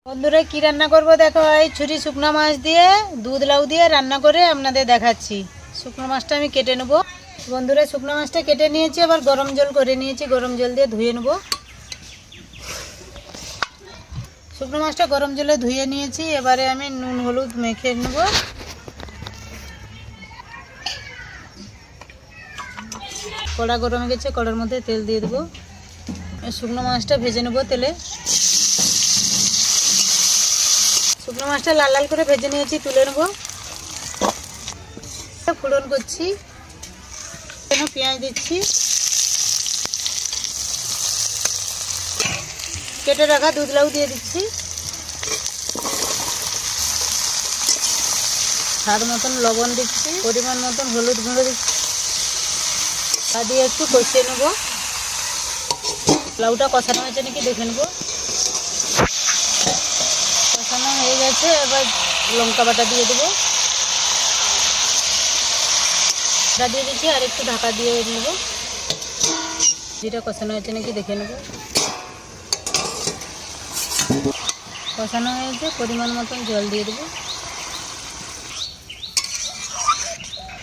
বন্ধুরা কি রান্না করব দেখো, এই ছুরি শুকনো মাছ দিয়ে দুধ লাউ দিয়ে রান্না করে আপনাদের দেখাচ্ছি। শুকনো মাছটা আমি কেটে নেব। বন্ধুরা শুকনো মাছটা কেটে নিয়েছি, আবার গরম জল করে নিয়েছি, গরম জল দিয়ে ধুয়ে নেব। শুকনো মাছটা গরম জলে ধুয়ে নিয়েছি, এবারে আমি নুন হলুদ মেখে নেব। কড়া গরম হয়ে গেছে, কড়ার মধ্যে তেল দিয়ে দেবো। শুকনো মাছটা ভেজে নেব তেলে। শুকনো মাছটা লাল লাল করে ভেজে নিয়েছি, তুলে নেব। ফোড়ন করছি, পেঁয়াজ দিচ্ছি, কেটে রাখা দুধ লাউ দিয়ে দিচ্ছি, স্বাদ মতন লবণ দিচ্ছি, পরিমাণ মতন হলুদ গুঁড়ো দিচ্ছি, তা দিয়ে একটু কষিয়ে নেব। লাউটা কষানো হয়েছে নাকি দেখে নেব। কষানো হয়ে গেছে, এবার লঙ্কা বাটা দিয়ে দেবো। দিয়ে দিচ্ছি আর একটু ঢাকা দিয়ে নেব। যেটা কষানো হয়েছে নাকি দেখে নেব। কষানো হয়েছে, পরিমাণ মতন জল দিয়ে দেবো।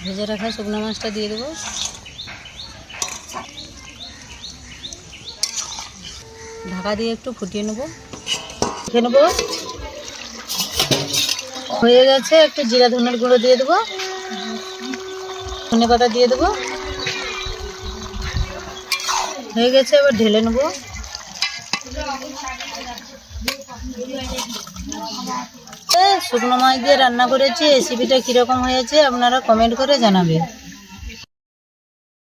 ভেজে রাখা শুকনো মাছটা দিয়ে দেবো। ঢাকা দিয়ে একটু ফুটিয়ে নেব। দেখে নেব হয়ে গেছে, একটু জিরা ধনের গুঁড়ো দিয়ে দেবো, ধনে পাতা দিয়ে দেবো। হয়ে গেছে, এবার ঢেলে নেব। শুকনো মাছ দিয়ে রান্না করেছি, রেসিপিটা কীরকম হয়েছে আপনারা কমেন্ট করে জানাবেন।